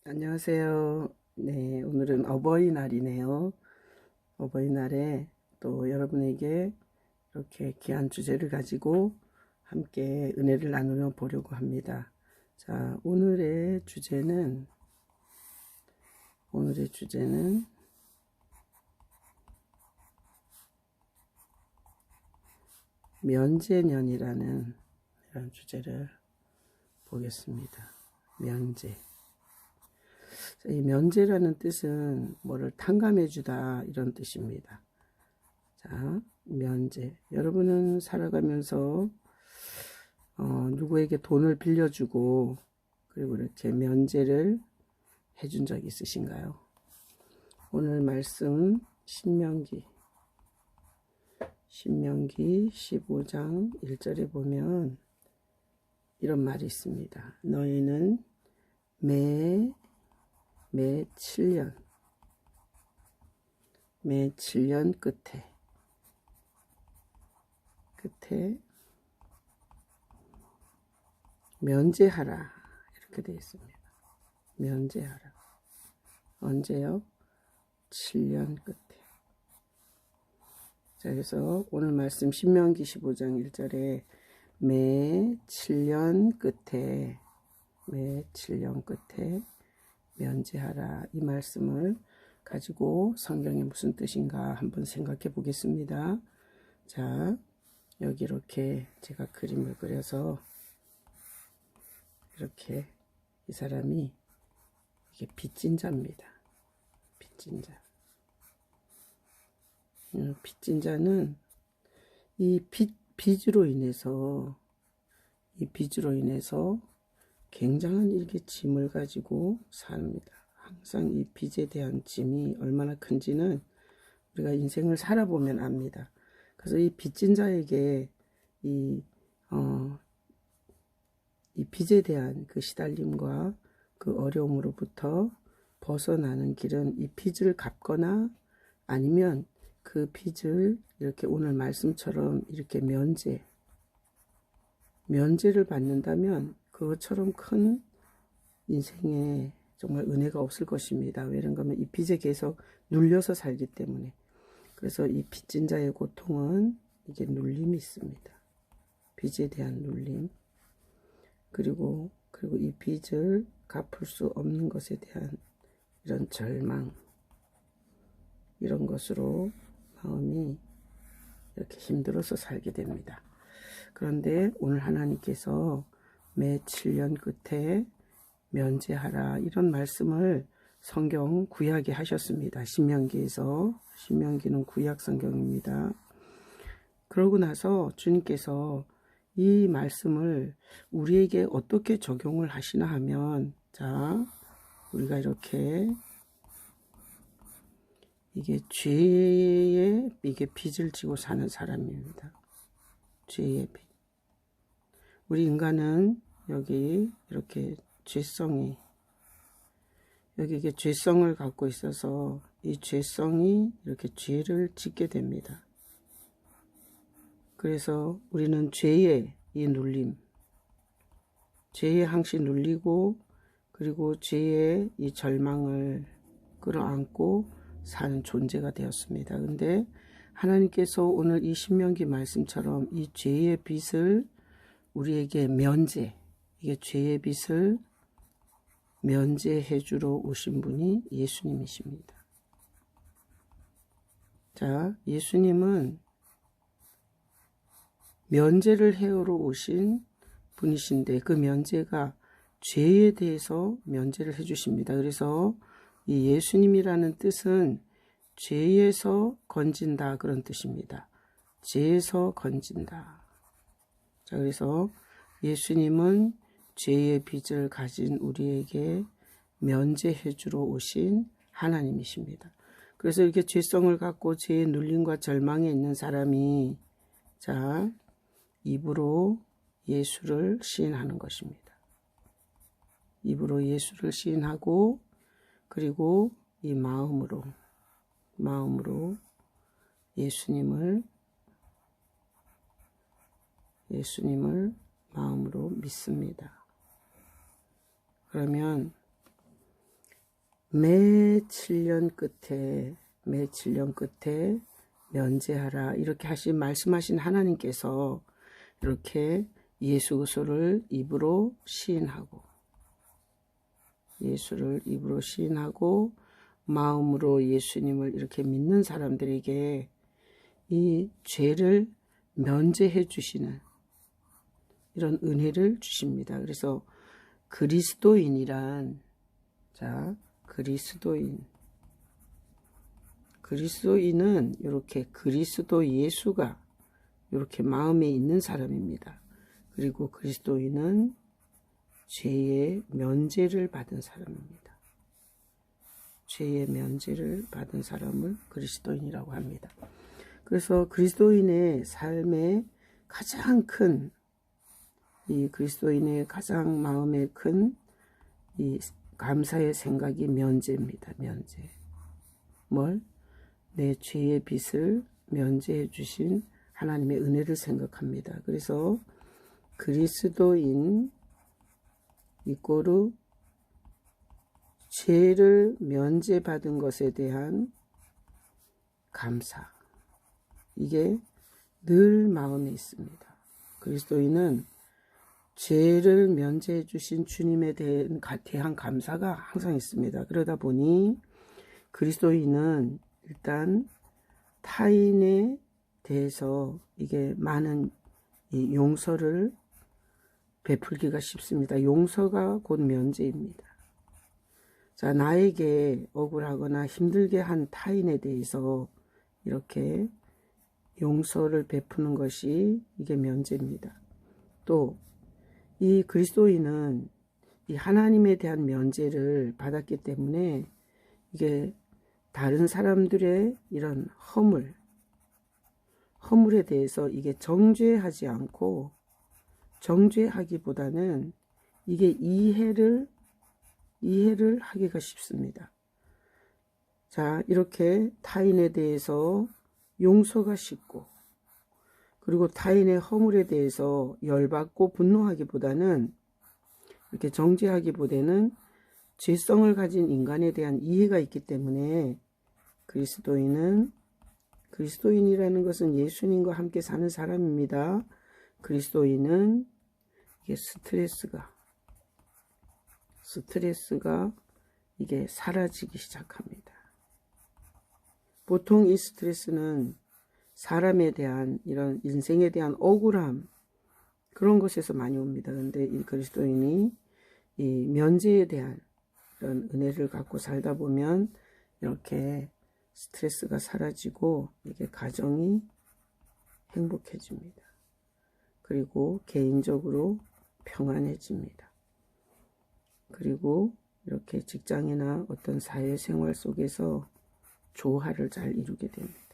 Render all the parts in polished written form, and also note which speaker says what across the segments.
Speaker 1: 안녕하세요. 네, 오늘은 어버이날이네요. 어버이날에 또 여러분에게 이렇게 귀한 주제를 가지고 함께 은혜를 나누며 보려고 합니다. 자, 오늘의 주제는 면제년이라는 이런 주제를 보겠습니다. 면제. 이 면제라는 뜻은 뭐를 탕감해주다 이런 뜻입니다. 자, 면제. 여러분은 살아가면서 누구에게 돈을 빌려주고 그리고 이렇게 면제를 해준 적 있으신가요? 오늘 말씀 신명기 15장 1절에 보면 이런 말이 있습니다. 너희는 매 7년 끝에 면제하라 이렇게 되어 있습니다. 면제하라. 언제요? 7년 끝에. 자, 그래서 오늘 말씀 신명기 15장 1절에 매 7년 끝에 면제하라 이 말씀을 가지고 성경이 무슨 뜻인가 한번 생각해 보겠습니다. 자, 여기 이렇게 제가 그림을 그려서 이렇게 이 사람이 이게 빚진 자입니다. 빚진 자는 이 빚으로 인해서 굉장한 이렇게 짐을 가지고 삽니다. 항상 이 빚에 대한 짐이 얼마나 큰지는 우리가 인생을 살아보면 압니다. 그래서 이 빚진 자에게 이 빚에 대한 그 시달림과 그 어려움으로부터 벗어나는 길은 이 빚을 갚거나 아니면 그 빚을 이렇게 오늘 말씀처럼 이렇게 면제를 받는다면 그것처럼 큰 인생에 정말 은혜가 없을 것입니다. 왜냐하면 이 빚에 계속 눌려서 살기 때문에. 그래서 이 빚진 자의 고통은 이게 눌림이 있습니다. 빚에 대한 눌림. 그리고 이 빚을 갚을 수 없는 것에 대한 이런 절망. 이런 것으로 마음이 이렇게 힘들어서 살게 됩니다. 그런데 오늘 하나님께서 매 7년 끝에 면제하라 이런 말씀을 성경 구약에 하셨습니다. 신명기는 구약 성경입니다. 그러고 나서 주님께서 이 말씀을 우리에게 어떻게 적용을 하시나 하면, 자, 우리가 이렇게 이게 죄의 이게 빚을 지고 사는 사람입니다. 죄의 빚. 우리 인간은 여기 이렇게 여기 이게 죄성을 갖고 있어서 이 죄성이 이렇게 죄를 짓게 됩니다. 그래서 우리는 죄의 이 눌림, 죄의 항시 눌리고 그리고 죄의 이 절망을 끌어안고 사는 존재가 되었습니다. 근데 하나님께서 오늘 이 신명기 말씀처럼 이 죄의 빚을 우리에게 이게 죄의 빚을 면제해 주러 오신 분이 예수님이십니다. 자, 예수님은 면제를 해오러 오신 분이신데 그 면제가 죄에 대해서 면제를 해 주십니다. 그래서 이 예수님이라는 뜻은 죄에서 건진다 그런 뜻입니다. 죄에서 건진다. 자, 그래서 예수님은 죄의 빚을 가진 우리에게 면제해 주러 오신 하나님이십니다. 그래서 이렇게 죄성을 갖고 죄의 눌림과 절망에 있는 사람이 자, 입으로 예수를 시인하는 것입니다. 입으로 예수를 시인하고 그리고 이 마음으로 예수님을 마음으로 믿습니다. 그러면 매 7년 끝에 면제하라 이렇게 말씀하신 하나님께서 이렇게 예수 그리스도를 입으로 시인하고 마음으로 예수님을 이렇게 믿는 사람들에게 이 죄를 면제해 주시는 이런 은혜를 주십니다. 그래서 그리스도인은 이렇게 그리스도 예수가 이렇게 마음에 있는 사람입니다. 그리고 그리스도인은 죄의 면제를 받은 사람입니다. 죄의 면제를 받은 사람을 그리스도인이라고 합니다. 그래서 그리스도인의 삶의 가장 큰 이 그리스도인의 가장 마음에 큰 이 감사의 생각이 면제입니다. 면제. 내 죄의 빚을 면제해 주신 하나님의 은혜를 생각합니다. 그래서 그리스도인 이꼬르 죄를 면제받은 것에 대한 감사. 이게 늘 마음에 있습니다. 그리스도인은 죄를 면제해 주신 주님에 대한 감사가 항상 있습니다. 그러다 보니 그리스도인은 일단 타인에 대해서 이게 많은 이 용서를 베풀기가 쉽습니다. 용서가 곧 면제입니다. 자, 나에게 억울하거나 힘들게 한 타인에 대해서 이렇게 용서를 베푸는 것이 이게 면제입니다. 또 이 그리스도인은 이 하나님에 대한 면제를 받았기 때문에 이게 다른 사람들의 이런 허물에 대해서 이게 정죄하지 않고 정죄하기보다는 이게 이해를 하기가 쉽습니다. 자, 이렇게 타인에 대해서 용서가 쉽고 그리고 타인의 허물에 대해서 열받고 분노하기보다는 이렇게 정죄하기보다는 죄성을 가진 인간에 대한 이해가 있기 때문에 그리스도인이라는 것은 예수님과 함께 사는 사람입니다. 그리스도인은 이게 스트레스가 이게 사라지기 시작합니다. 보통 이 스트레스는 사람에 대한 이런 인생에 대한 억울함 그런 것에서 많이 옵니다. 그런데 이 그리스도인이 이 면제에 대한 이런 은혜를 갖고 살다 보면 이렇게 스트레스가 사라지고 이게 가정이 행복해집니다. 그리고 개인적으로 평안해집니다. 그리고 이렇게 직장이나 어떤 사회생활 속에서 조화를 잘 이루게 됩니다.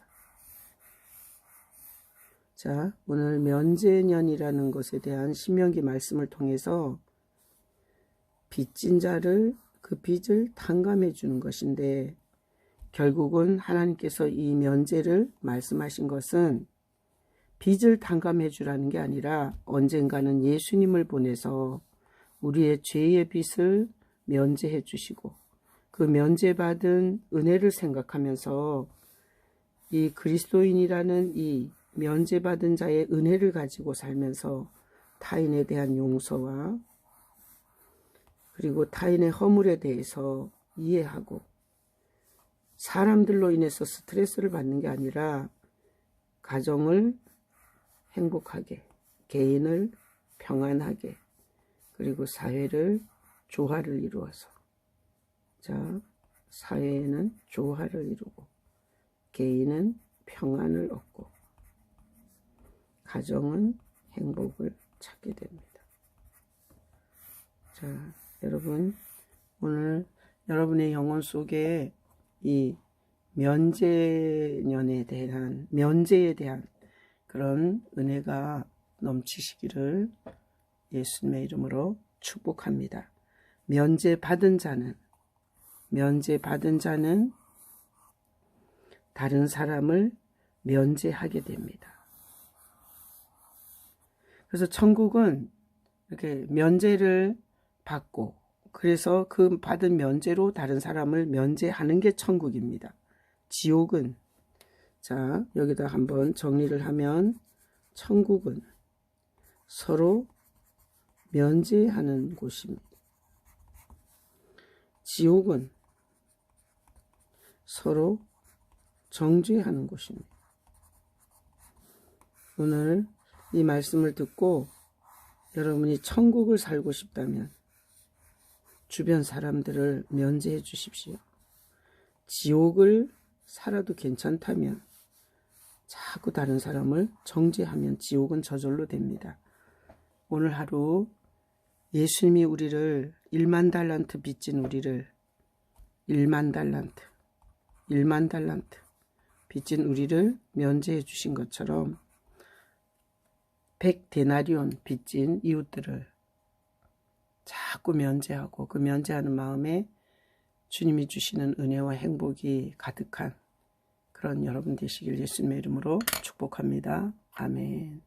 Speaker 1: 자, 오늘 면제년이라는 것에 대한 신명기 말씀을 통해서 빚진 자를 그 빚을 탕감해 주는 것인데 결국은 하나님께서 이 면제를 말씀하신 것은 빚을 탕감해 주라는 게 아니라 언젠가는 예수님을 보내서 우리의 죄의 빚을 면제해 주시고 그 면제받은 은혜를 생각하면서 이 그리스도인이라는 이 면제받은 자의 은혜를 가지고 살면서 타인에 대한 용서와 그리고 타인의 허물에 대해서 이해하고 사람들로 인해서 스트레스를 받는 게 아니라 가정을 행복하게, 개인을 평안하게, 그리고 사회를 조화를 이루어서 자, 사회에는 조화를 이루고 개인은 평안을 얻고 가정은 행복을 찾게 됩니다. 자, 여러분 오늘 여러분의 영혼 속에 이 면제에 대한 그런 은혜가 넘치시기를 예수님의 이름으로 축복합니다. 면제받은 자는 다른 사람을 면제하게 됩니다. 그래서 천국은 이렇게 면제를 받고 그래서 그 받은 면죄로 다른 사람을 면제하는 게 천국입니다. 지옥은, 자, 여기다 한번 정리를 하면, 천국은 서로 면제하는 곳입니다. 지옥은 서로 정죄하는 곳입니다. 오늘 이 말씀을 듣고 여러분이 천국을 살고 싶다면 주변 사람들을 면제해 주십시오. 지옥을 살아도 괜찮다면 자꾸 다른 사람을 정죄하면 지옥은 저절로 됩니다. 오늘 하루 예수님이 우리를 1만 달란트 빚진 우리를 1만 달란트 빚진 우리를 면제해 주신 것처럼 100데나리온 빚진 이웃들을 자꾸 면제하고 그 면제하는 마음에 주님이 주시는 은혜와 행복이 가득한 그런 여러분 되시길 예수님의 이름으로 축복합니다. 아멘.